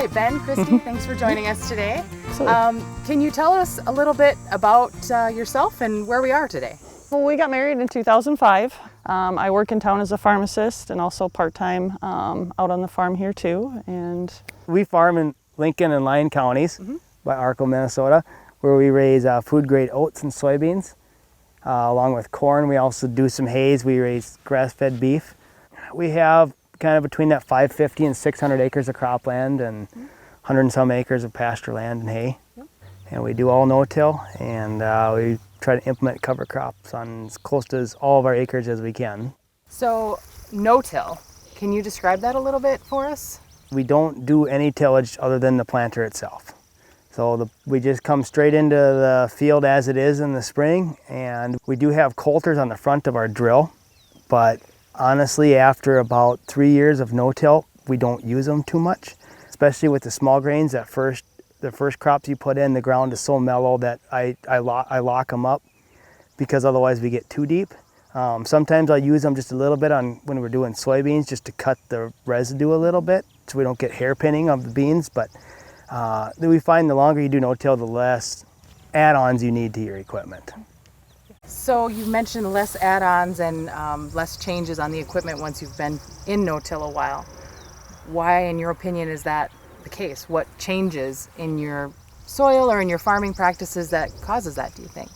right, Ben, Kristy, thanks for joining us today. Can you tell us a little bit about yourself and where we are today? Well, we got married in 2005. I work in town as a pharmacist and also part-time out on the farm here too. And we farm in Lincoln and Lyon counties by Arco, Minnesota, where we raise food-grade oats and soybeans, along with corn. We also do some hays. We raise grass-fed beef. We have kind of between that 550 and 600 acres of cropland and 100 and some acres of pasture land and hay. And we do all no-till, and we try to implement cover crops on as close to all of our acres as we can. So, no-till, can you describe that a little bit for us? We don't do any tillage other than the planter itself. So we just come straight into the field as it is in the spring, and we do have coulters on the front of our drill, but honestly, after about 3 years of no-till, we don't use them too much, especially with the small grains. The first crops you put in, the ground is so mellow that I lock them up, because otherwise we get too deep. Sometimes I'll use them just a little bit on when we're doing soybeans, just to cut the residue a little bit so we don't get hairpinning of the beans. But we find the longer you do no-till, the less add-ons you need to your equipment. So you mentioned less add-ons and less changes on the equipment once you've been in no-till a while. Why, in your opinion, is that the case? What changes in your soil or in your farming practices that causes that, do you think?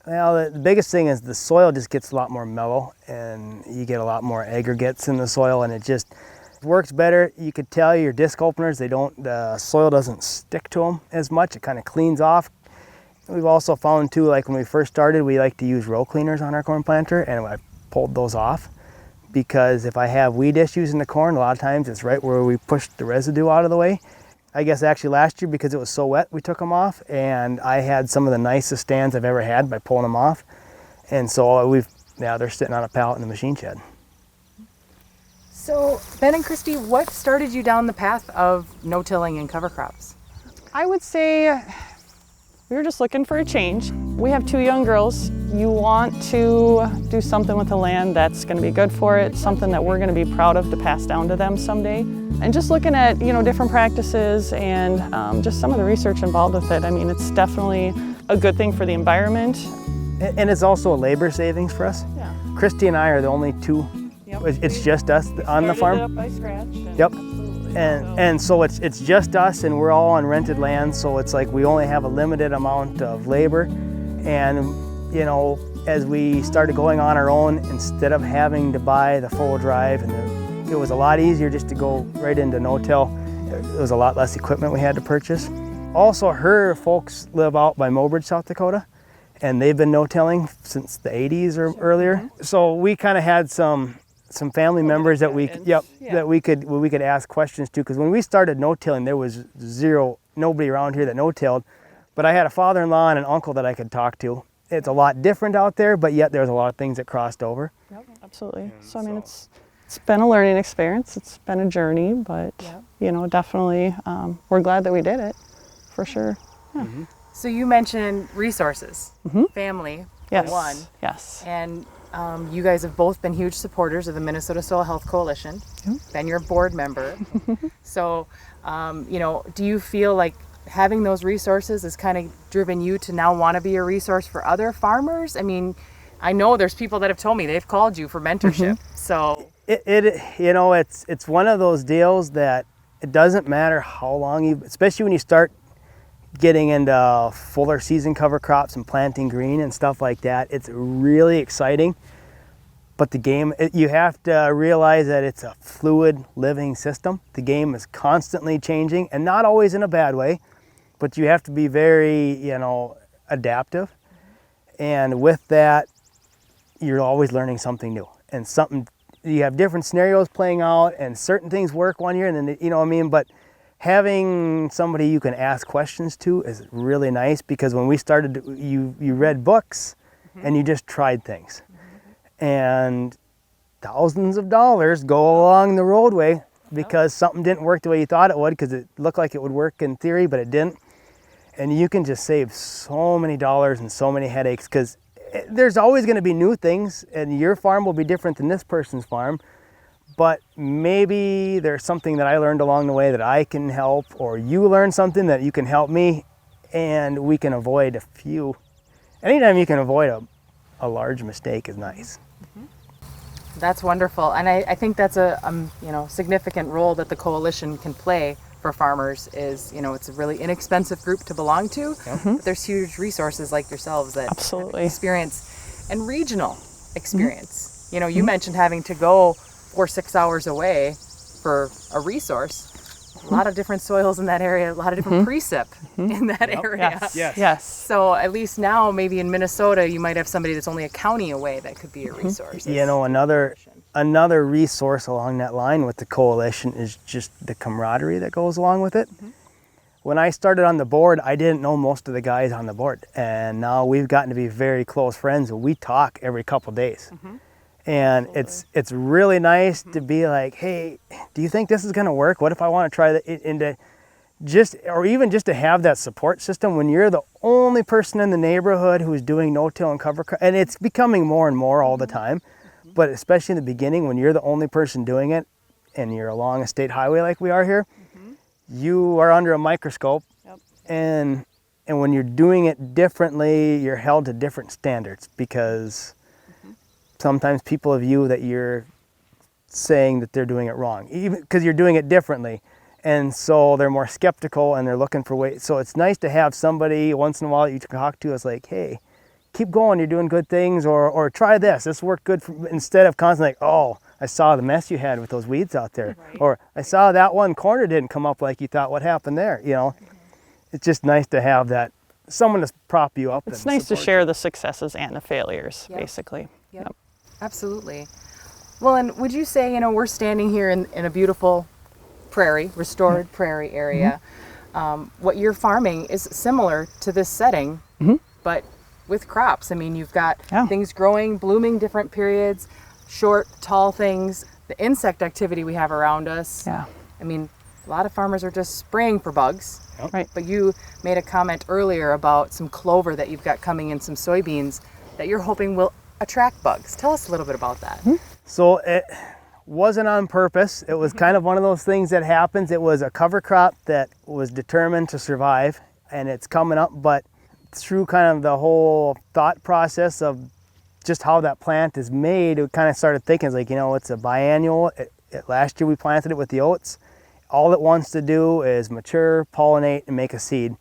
Well, the biggest thing is the soil just gets a lot more mellow, and you get a lot more aggregates in the soil, and it just works better. You could tell your disc openers, the soil doesn't stick to them as much. It kind of cleans off. We've also found too, like when we first started, we like to use row cleaners on our corn planter, and I pulled those off, because if I have weed issues in the corn, a lot of times it's right where we push the residue out of the way. I guess actually last year, because it was so wet, we took them off, and I had some of the nicest stands I've ever had by pulling them off. And so they're sitting on a pallet in the machine shed. So Ben and Kristy, what started you down the path of no-tilling and cover crops? I would say we were just looking for a change. We have 2 young girls. You want to do something with the land that's going to be good for it, something that we're going to be proud of to pass down to them someday. And just looking at, different practices and just some of the research involved with it. I mean, it's definitely a good thing for the environment. And it's also a labor savings for us. Yeah. Kristy and I are the only 2. Yep. It's just us on the farm. It up by scratch. Yep. And so it's just us, and we're all on rented land, so it's like we only have a limited amount of labor. And as we started going on our own, instead of having to buy the full drive, and it was a lot easier just to go right into no-till. It was a lot less equipment we had to purchase. Also, her folks live out by Mobridge, South Dakota, and they've been no-tilling since the 80s or earlier. So we kind of had some family members that we could ask questions to, because when we started no-tilling, there was nobody around here that no-tilled, but I had a father-in-law and an uncle that I could talk to. It's a lot different out there, but yet there's a lot of things that crossed over. Yep, absolutely. So I mean, it's been a learning experience. It's been a journey, but definitely we're glad that we did it, for sure. Yeah. So you mentioned resources, family, for one. Yes. And you guys have both been huge supporters of the Minnesota Soil Health Coalition. Ben, you're a board member. So, do you feel like having those resources has kind of driven you to now want to be a resource for other farmers? I mean, I know there's people that have told me they've called you for mentorship. So it's one of those deals that it doesn't matter how long especially when you start getting into fuller season cover crops and planting green and stuff like that, it's really exciting. But the game, you have to realize that it's a fluid living system. The game is constantly changing, and not always in a bad way, but you have to be very, adaptive. And with that, you're always learning something new, and you have different scenarios playing out, and certain things work one year, and then, but having somebody you can ask questions to is really nice, because when we started, you read books and you just tried things. And thousands of dollars go along the roadway because something didn't work the way you thought it would, because it looked like it would work in theory, but it didn't. And you can just save so many dollars and so many headaches, because there's always going to be new things, and your farm will be different than this person's farm. but maybe there's something that I learned along the way that I can help, or you learn something that you can help me, and we can avoid a few. Anytime you can avoid a large mistake is nice. That's wonderful, and I think that's a significant role that the coalition can play for farmers. Is it's a really inexpensive group to belong to, but there's huge resources like yourselves that Absolutely. have experience and regional experience. You mentioned having to go 4 or 6 hours away for a resource. A lot of different soils in that area, a lot of different precip in that area. Yes. So at least now, maybe in Minnesota, you might have somebody that's only a county away that could be a resource. Another resource along that line with the coalition is just the camaraderie that goes along with it. When I started on the board, I didn't know most of the guys on the board, and now we've gotten to be very close friends, and we talk every couple days. And it's really nice to be like, hey, do you think this is going to work? What if I want to try that? Even just to have that support system when you're the only person in the neighborhood who's doing no-till and cover crop, and it's becoming more and more all the time, but especially in the beginning when you're the only person doing it and you're along a state highway like we are here, you are under a microscope, and when you're doing it differently, you're held to different standards because sometimes people view that you're saying that they're doing it wrong, even because you're doing it differently. And so they're more skeptical and they're looking for ways. So it's nice to have somebody once in a while that you can talk to that's like, hey, keep going, you're doing good things, or try this worked good, instead of constantly like, oh, I saw the mess you had with those weeds out there. Or I saw that one corner didn't come up like you thought, what happened there? It's just nice to have that, someone to prop you up. It's nice to share the successes and the failures, basically. Yep. Absolutely. Well, and would you say, we're standing here in a beautiful prairie, restored prairie area. What you're farming is similar to this setting, but with crops. I mean, you've got things growing, blooming different periods, short, tall things, the insect activity we have around us. I mean, a lot of farmers are just spraying for bugs. But you made a comment earlier about some clover that you've got coming in, some soybeans that you're hoping will attract bugs. Tell us a little bit about that. So it wasn't on purpose. It was kind of one of those things that happens. It was a cover crop that was determined to survive, and it's coming up, but through kind of the whole thought process of just how that plant is made, it kind of started thinking, it's like, it's a biannual. Last year we planted it with the oats. All it wants to do is mature, pollinate, and make a seed.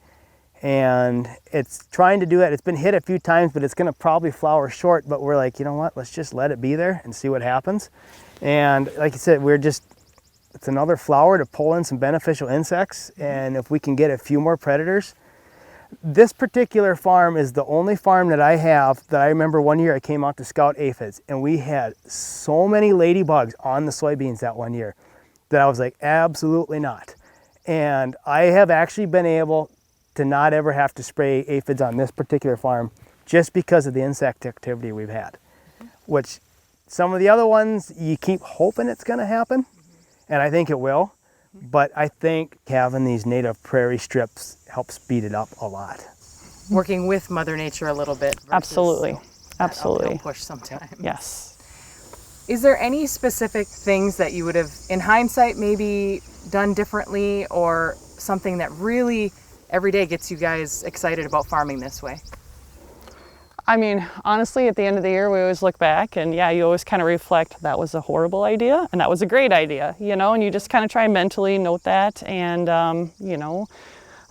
And it's trying to do that. It's been hit a few times, but it's going to probably flower short. But we're like, you know what? Let's just let it be there and see what happens. And like you said, it's another flower to pull in some beneficial insects. And if we can get a few more predators. This particular farm is the only farm that I have that I remember one year I came out to scout aphids, and we had so many ladybugs on the soybeans that one year that I was like, absolutely not. And I have actually been able to not ever have to spray aphids on this particular farm just because of the insect activity we've had. Which some of the other ones, you keep hoping it's going to happen, and I think it will. But I think having these native prairie strips helps speed it up a lot. Working with Mother Nature a little bit. Absolutely. Absolutely. Push sometimes. Yes. Is there any specific things that you would have, in hindsight, maybe done differently, or something that really every day gets you guys excited about farming this way? I mean, honestly, at the end of the year, we always look back and you always kind of reflect, that was a horrible idea and that was a great idea, and you just kind of try and mentally note that. And,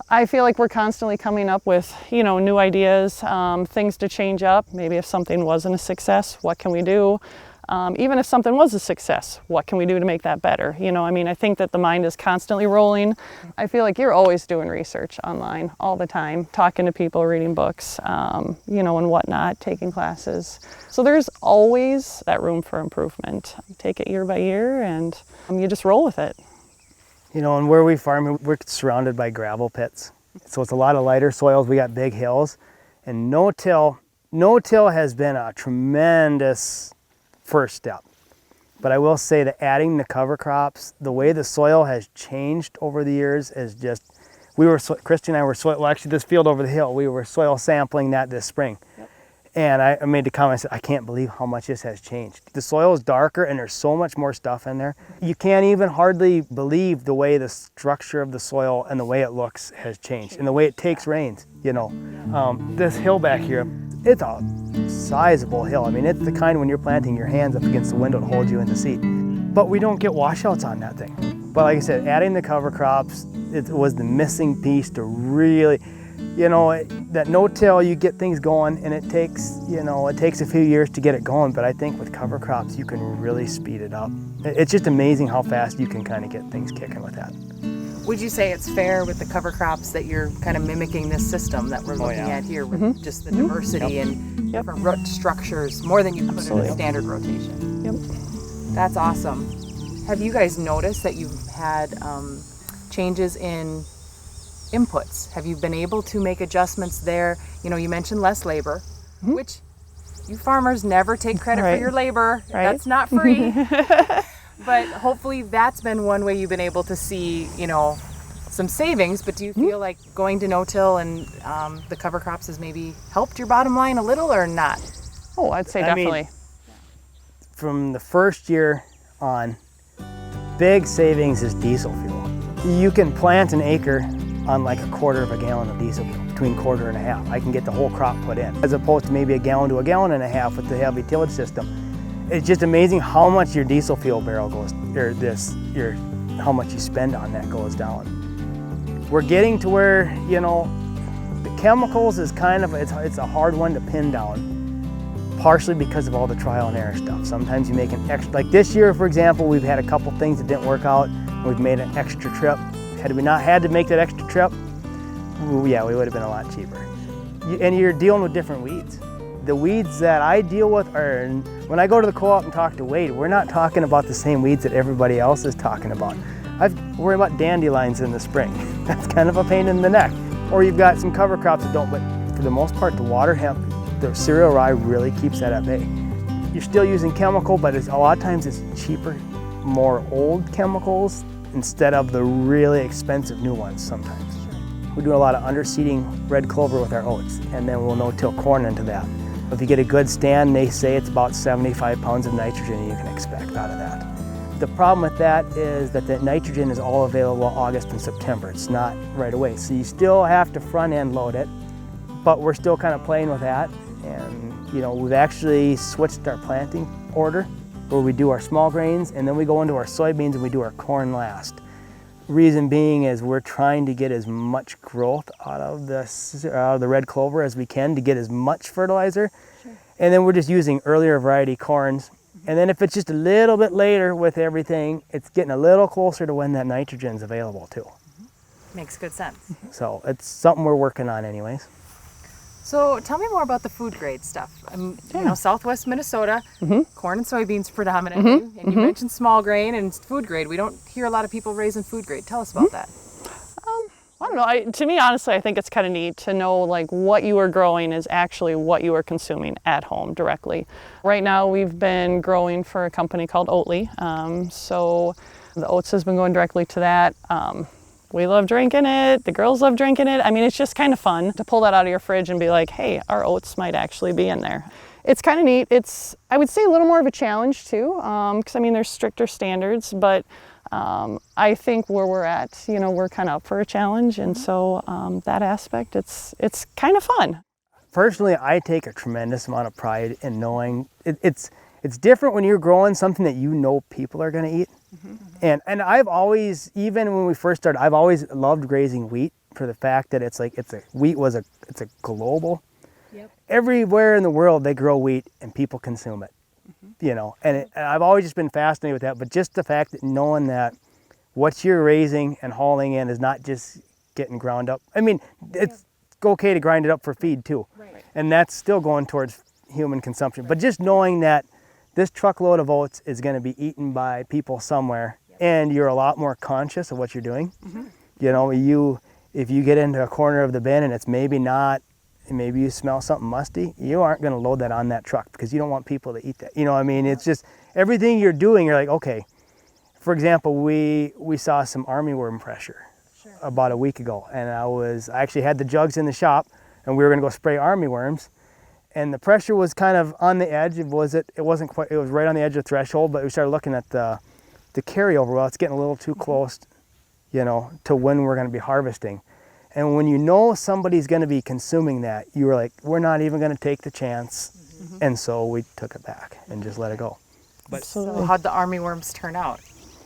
I feel like we're constantly coming up with, new ideas, things to change up. Maybe if something wasn't a success, what can we do? Even if something was a success, what can we do to make that better? I think that the mind is constantly rolling. I feel like you're always doing research online all the time, talking to people, reading books, and whatnot, taking classes. So there's always that room for improvement. You take it year by year and you just roll with it. And where we farm, we're surrounded by gravel pits. So it's a lot of lighter soils. We got big hills, and no-till has been a tremendous first step. But I will say that adding the cover crops, the way the soil has changed over the years is just, Kristy and I were actually this field over the hill, we were soil sampling that this spring. And I made the comment, I said, I can't believe how much this has changed. The soil is darker and there's so much more stuff in there. You can't even hardly believe the way the structure of the soil and the way it looks has changed and the way it takes rains, you know. This hill back here, it's a sizable hill. I mean, it's the kind when you're planting your hands up against the window to hold you in the seat. But we don't get washouts on that thing. But like I said, adding the cover crops, it was the missing piece to really, you know, that no-till, you get things going, and it takes, you know, it takes a few years to get it going, but I think with cover crops, you can really speed it up. It's just amazing how fast you can kind of get things kicking with that. Would you say it's fair with the cover crops that you're kind of mimicking this system that we're looking at here with just the diversity and different root structures more than you put in a standard rotation? Yep. That's awesome. Have you guys noticed that you've had changes in inputs? Have you been able to make adjustments there? You know, you mentioned less labor, which you farmers never take credit for your labor. That's not free. But hopefully that's been one way you've been able to see, you know, some savings. But do you feel like going to no-till and the cover crops has maybe helped your bottom line a little or not? Oh, I'd say definitely. I mean, from the first year on, big savings is diesel fuel. You can plant an acre on like a quarter of a gallon of diesel fuel, between quarter and a half. I can get the whole crop put in, as opposed to maybe a gallon to a gallon and a half with the heavy tillage system. It's just amazing how much your diesel fuel barrel goes, or how much you spend on that goes down. We're getting to where, you know, the chemicals is kind of, it's a hard one to pin down, partially because of all the trial and error stuff. Sometimes you make an extra, like this year, for example, we've had a couple things that didn't work out. We've made an extra trip. Had we not had to make that extra trip, yeah, we would have been a lot cheaper. And you're dealing with different weeds. The weeds that I deal with are, when I go to the co-op and talk to Wade, we're not talking about the same weeds that everybody else is talking about. I worry about dandelions in the spring. That's kind of a pain in the neck. Or you've got some cover crops that don't, but for the most part, the water hemp, the cereal rye really keeps that at bay. You're still using chemical, but a lot of times it's cheaper, more old chemicals instead of the really expensive new ones sometimes. We do a lot of underseeding red clover with our oats, and then we'll no-till corn into that. If you get a good stand, they say it's about 75 pounds of nitrogen you can expect out of that. The problem with that is that the nitrogen is all available August and September. It's not right away. So you still have to front end load it, but we're still kind of playing with that. And you know, we've actually switched our planting order where we do our small grains and then we go into our soybeans and we do our corn last. Reason being is we're trying to get as much growth out of the red clover as we can to get as much fertilizer. Sure. And then we're just using earlier variety corns. And then if it's just a little bit later with everything, it's getting a little closer to when that nitrogen's available too. Makes good sense. So it's something we're working on anyways. So tell me more about the food grade stuff. You know, Southwest Minnesota, corn and soybeans predominantly, and you mentioned small grain and food grade. We don't hear a lot of people raising food grade. Tell us about that. I don't know. To me, honestly, I think it's kind of neat to know like what you are growing is actually what you are consuming at home directly. Right now, we've been growing for a company called Oatly. So the oats has been going directly to that. We love drinking it, the girls love drinking it. I mean, it's just kind of fun to pull that out of your fridge and be like, hey, our oats might actually be in there. It's kind of neat. It's, I would say, a little more of a challenge too, because I mean, there's stricter standards, but I think where we're at, you know, we're kind of up for a challenge. And so that aspect, it's kind of fun. Personally, I take a tremendous amount of pride in knowing it's different when you're growing something that you know people are going to eat. And I've always, even when we first started, I've always loved grazing wheat for the fact that it's a global. Yep. Everywhere in the world they grow wheat and people consume it. You know, and I've always just been fascinated with that. But just the fact that knowing that what you're raising and hauling in is not just getting ground up. I mean, it's okay to grind it up for feed too, and that's still going towards human consumption. But just knowing that this truckload of oats is going to be eaten by people somewhere, and you're a lot more conscious of what you're doing. You know, if you get into a corner of the bin and it's maybe you smell something musty, you aren't going to load that on that truck because you don't want people to eat that. You know what I mean? It's just everything you're doing, you're like, okay. For example, we saw some armyworm pressure about a week ago, and I actually had the jugs in the shop, and we were going to go spray armyworms. and the pressure was kind of on the edge. It wasn't quite, it was right on the edge of the threshold, but we started looking at the carryover. Well, it's getting a little too close, you know, to when we're going to be harvesting. And when you know somebody's going to be consuming that, you were like, we're not even going to take the chance. And so we took it back and just let it go. But So how'd the armyworms turn out?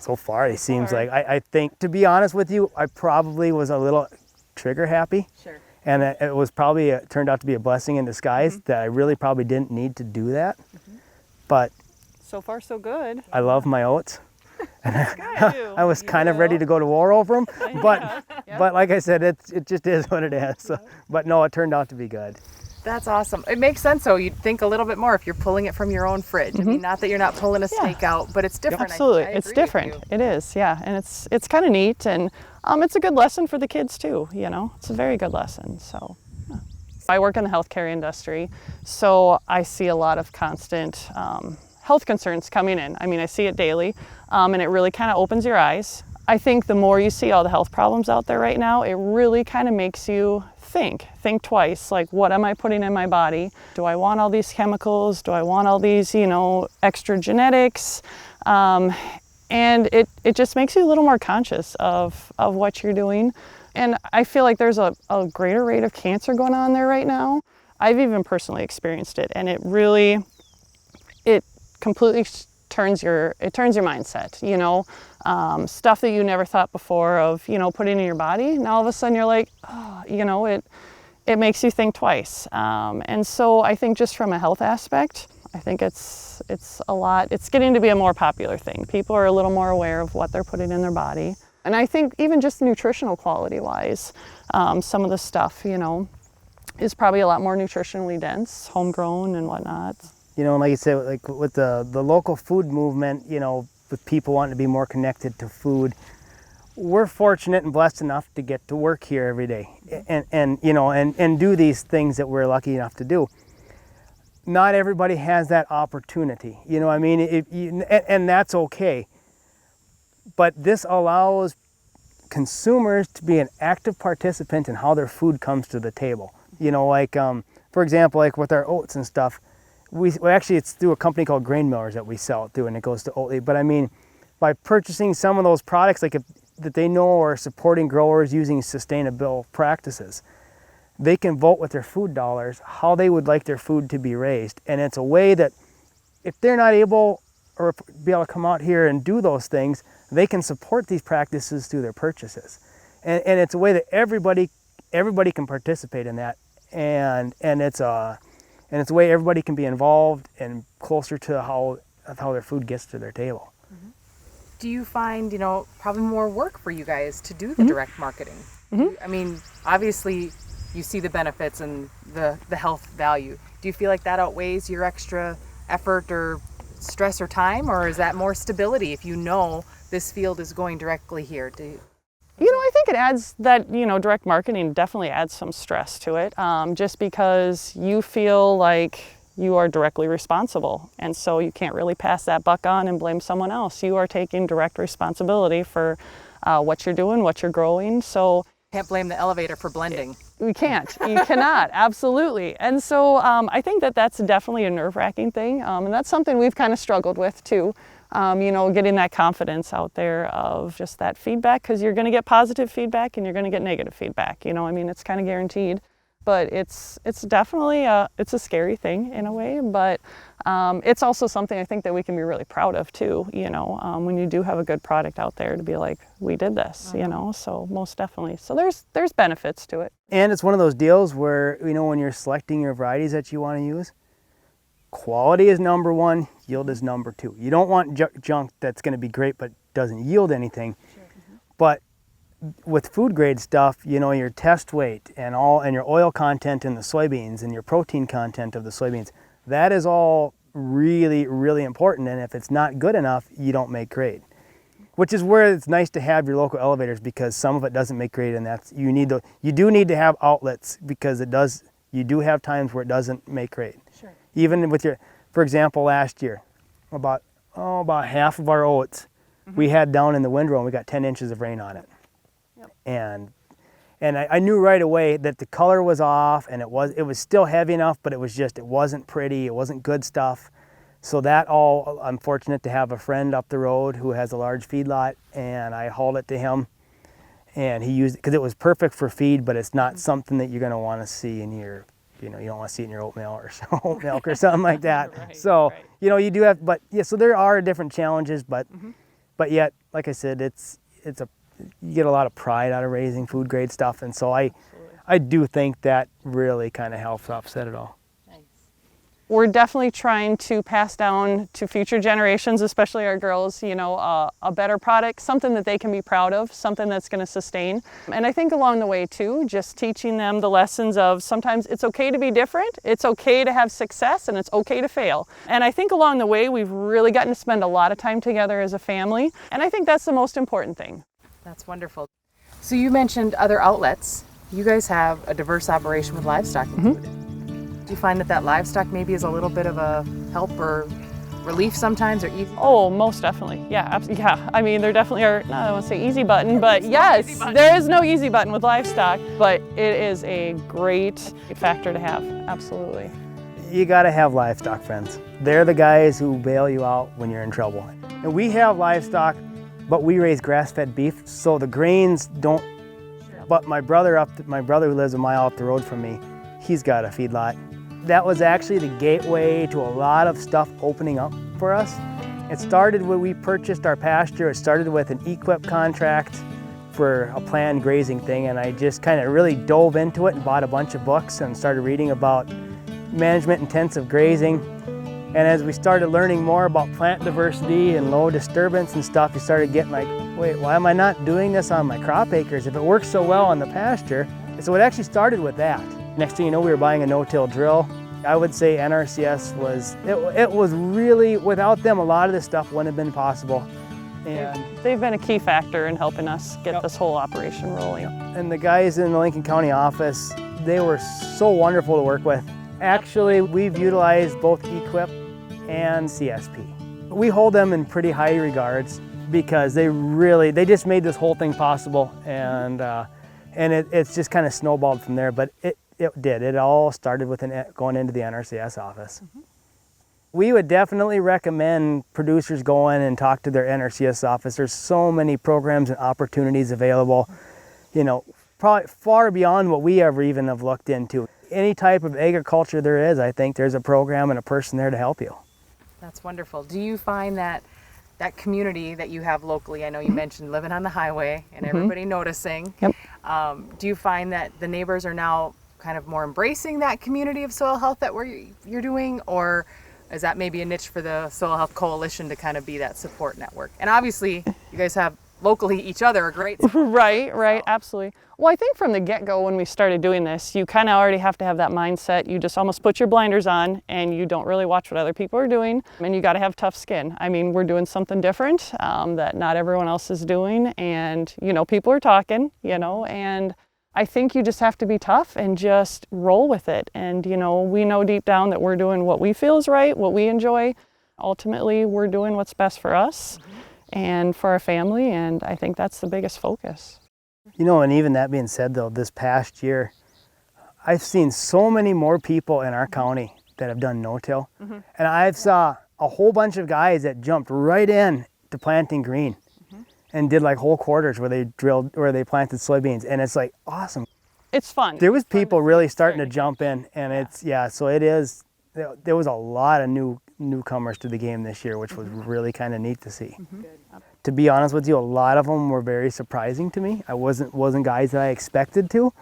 so far, it seems like, I think, to be honest with you, I probably was a little trigger happy. Sure. And it was probably, turned out to be a blessing in disguise that I really probably didn't need to do that. But So far, so good. I love my oats. I was You kind of ready will. to go to war over them, but Yeah. but like I said, it just is what it is. So, but no, it turned out to be good. That's awesome. It makes sense, though. You'd think a little bit more if you're pulling it from your own fridge. I mean, not that you're not pulling a steak out, but it's different. Absolutely, I it's agree with different. you. It is, yeah, and it's kind of neat, and it's a good lesson for the kids too. You know, it's a very good lesson. So, yeah. I work in the healthcare industry, so I see a lot of constant health concerns coming in. I mean, I see it daily, and it really kind of opens your eyes. I think the more you see all the health problems out there right now, it really kind of makes you think twice, like, what am I putting in my body? Do I want all these chemicals? Do I want all these, you know, extra genetics? And it just makes you a little more conscious of what you're doing. And I feel like there's a greater rate of cancer going on there right now. I've even personally experienced it, and it completely turns your mindset, you know. Stuff that you never thought before of, you know, putting in your body. Now all of a sudden you're like, oh, you know, it makes you think twice. And so I think just from a health aspect, I think it's getting to be a more popular thing. People are a little more aware of what they're putting in their body. And I think even just nutritional quality wise, some of the stuff, you know, is probably a lot more nutritionally dense, homegrown and whatnot. You know, like you said, like with the local food movement, you know, with people wanting to be more connected to food, we're fortunate and blessed enough to get to work here every day and you know, and do these things that we're lucky enough to do. Not everybody has that opportunity, you know what I mean? And that's okay. But this allows consumers to be an active participant in how their food comes to the table. You know, like, for example, like with our oats and stuff, we actually, it's through a company called Grain Millers that we sell it through, and it goes to Oatly. But I mean, by purchasing some of those products, like that they know are supporting growers using sustainable practices, they can vote with their food dollars how they would like their food to be raised. And it's a way that if they're not able or be able to come out here and do those things, they can support these practices through their purchases. And it's a way that everybody can participate in that. And it's a way everybody can be involved and closer to how their food gets to their table. Do you find, you know, probably more work for you guys to do the direct marketing? I mean, obviously you see the benefits and the health value. Do you feel like that outweighs your extra effort or stress or time, or is that more stability if you know this field is going directly here? You know, I think it adds that, you know, direct marketing definitely adds some stress to it, just because you feel like you are directly responsible. And so you can't really pass that buck on and blame someone else. You are taking direct responsibility for what you're doing, what you're growing. So Can't blame the elevator for blending. you can't. You cannot. Absolutely. And so I think that that's definitely a nerve-wracking thing. And that's something we've kind of struggled with too. You know, getting that confidence out there of just that feedback, because you're going to get positive feedback and you're going to get negative feedback. You know, I mean, it's kind of guaranteed. But it's definitely it's a scary thing in a way, but it's also something I think that we can be really proud of too. You know, when you do have a good product out there, to be like, we did this. You know, so most definitely. So there's benefits to it. And it's one of those deals where, you know, when you're selecting your varieties that you want to use, quality is number one, yield is number two. You don't want junk that's going to be great but doesn't yield anything. Sure. But with food grade stuff, you know, your test weight and your oil content in the soybeans and your protein content of the soybeans, that is all really, really important. And if it's not good enough, you don't make grade. Which is where it's nice to have your local elevators, because some of it doesn't make grade, and you do need to have outlets, because you do have times where it doesn't make grade. Sure. Even with for example, last year, about half of our oats we had down in the windrow, and we got 10 inches of rain on it. Yep. And I knew right away that the color was off, and it was still heavy enough, but it wasn't pretty, it wasn't good stuff. So that all, I'm fortunate to have a friend up the road who has a large feedlot, and I hauled it to him, and he used it because it was perfect for feed, but it's not something that you're going to want to see in your, you don't want to see it in your oatmeal or oat milk or something like that. So, you do have, but yeah, so there are different challenges, but yet, like I said, you get a lot of pride out of raising food grade stuff, and so I do think that really kind of helps offset it all. We're definitely trying to pass down to future generations, especially our girls, a better product, something that they can be proud of, something that's going to sustain. And I think along the way too, just teaching them the lessons of sometimes it's okay to be different, it's okay to have success, and it's okay to fail. And I think along the way, we've really gotten to spend a lot of time together as a family. And I think that's the most important thing. That's wonderful. So you mentioned other outlets. You guys have a diverse operation with livestock included. Do you find that livestock maybe is a little bit of a help or relief sometimes, or easy? Oh, most definitely. Yeah, yeah. I mean, there definitely are, I don't want to say easy button, but yes, there is no easy button with livestock, but it is a great factor to have. Absolutely. You got to have livestock friends. They're the guys who bail you out when you're in trouble. And we have livestock, but we raise grass-fed beef, so the grains don't. But my brother who lives a mile up the road from me, he's got a feedlot. That was actually the gateway to a lot of stuff opening up for us. It started when we purchased our pasture. It started with an EQIP contract for a planned grazing thing, and I just kind of really dove into it and bought a bunch of books and started reading about management intensive grazing. And as we started learning more about plant diversity and low disturbance and stuff, you started getting like, wait, why am I not doing this on my crop acres if it works so well on the pasture? So it actually started with that. Next thing you know, we were buying a no-till drill. I would say NRCS it was really, without them, a lot of this stuff wouldn't have been possible. And they've been a key factor in helping us get this whole operation rolling. And the guys in the Lincoln County office, they were so wonderful to work with. Actually, we've utilized both EQIP and CSP. We hold them in pretty high regards because they just made this whole thing possible, and it's just kind of snowballed from there, but it did. It all started with going into the NRCS office. We would definitely recommend producers go in and talk to their NRCS office. There's so many programs and opportunities available, probably far beyond what we ever even have looked into. Any type of agriculture there is, I think there's a program and a person there to help you. That's wonderful. Do you find that community that you have locally, I know you mentioned living on the highway and everybody noticing, Yep. Do you find that the neighbors are now kind of more embracing that community of soil health that you're doing, or is that maybe a niche for the Soil Health Coalition to kind of be that support network? And obviously you guys have locally each other a great support. Right, absolutely. Well, I think from the get-go when we started doing this, you kind of already have to have that mindset. You just almost put your blinders on and you don't really watch what other people are doing, and you got to have tough skin. I mean, we're doing something different that not everyone else is doing, and people are talking, and I think you just have to be tough and just roll with it. And we know deep down that we're doing what we feel is right, what we enjoy. Ultimately, we're doing what's best for us and for our family, and I think that's the biggest focus. And even that being said, though, this past year, I've seen so many more people in our county that have done no-till. And I've saw a whole bunch of guys that jumped right in to planting green and did like whole quarters where they planted soybeans. And it's like awesome. It's fun. There was people really starting to jump in, and so it is, there was a lot of newcomers to the game this year, which was really kind of neat to see. To be honest with you, a lot of them were very surprising to me. I wasn't guys that I expected to.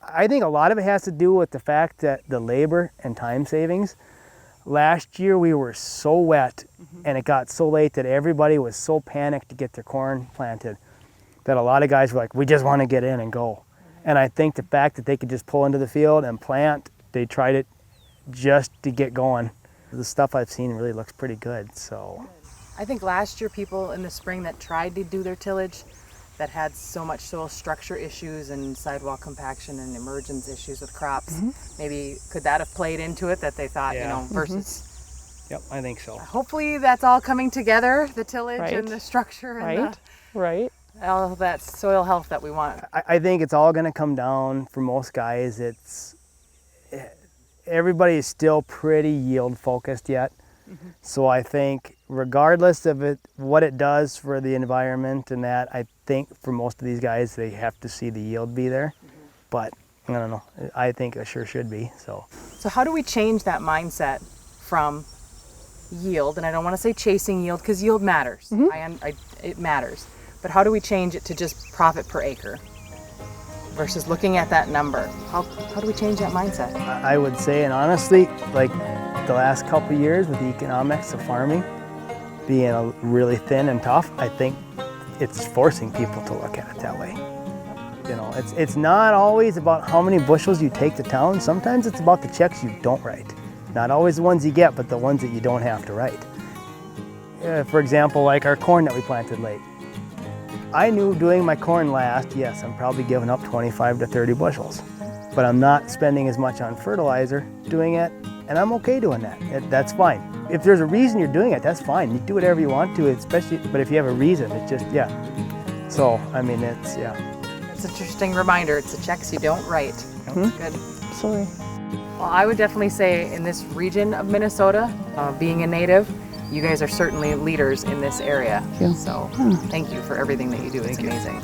I think a lot of it has to do with the fact that the labor and time savings. Last year we were so wet and it got so late that everybody was so panicked to get their corn planted that a lot of guys were like, we just want to get in and go. And I think the fact that they could just pull into the field and plant, they tried it just to get going. The stuff I've seen really looks pretty good. So I think last year people in the spring that tried to do their tillage that had so much soil structure issues and sidewall compaction and emergence issues with crops, maybe could that have played into it, that they thought, versus... Yep, I think so. Hopefully that's all coming together, the tillage and the structure. And Right. all that soil health that we want. I think it's all going to come down for most guys. Everybody is still pretty yield focused yet. So I think regardless of what it does for the environment and that, I think for most of these guys, they have to see the yield be there. But I don't know, I think it sure should be. So how do we change that mindset from yield, and I don't want to say chasing yield because yield matters, it matters, but how do we change it to just profit per acre versus looking at that number? How do we change that mindset? I would say, and honestly, like the last couple of years with the economics of farming being really thin and tough, I think it's forcing people to look at it that way. You know, it's not always about how many bushels you take to town. Sometimes it's about the checks you don't write. Not always the ones you get, but the ones that you don't have to write. For example, like our corn that we planted late. I knew doing my corn last, yes, I'm probably giving up 25 to 30 bushels, but I'm not spending as much on fertilizer doing it, and I'm okay doing that. That's fine. If there's a reason you're doing it, that's fine. You do whatever you want to, especially, but if you have a reason, it's just, yeah. So, I mean, it's, yeah. It's an interesting reminder. It's the checks you don't write. Good. Absolutely. Well, I would definitely say in this region of Minnesota, being a native, you guys are certainly leaders in this area. Thank you. So thank you for everything that you do. It's amazing.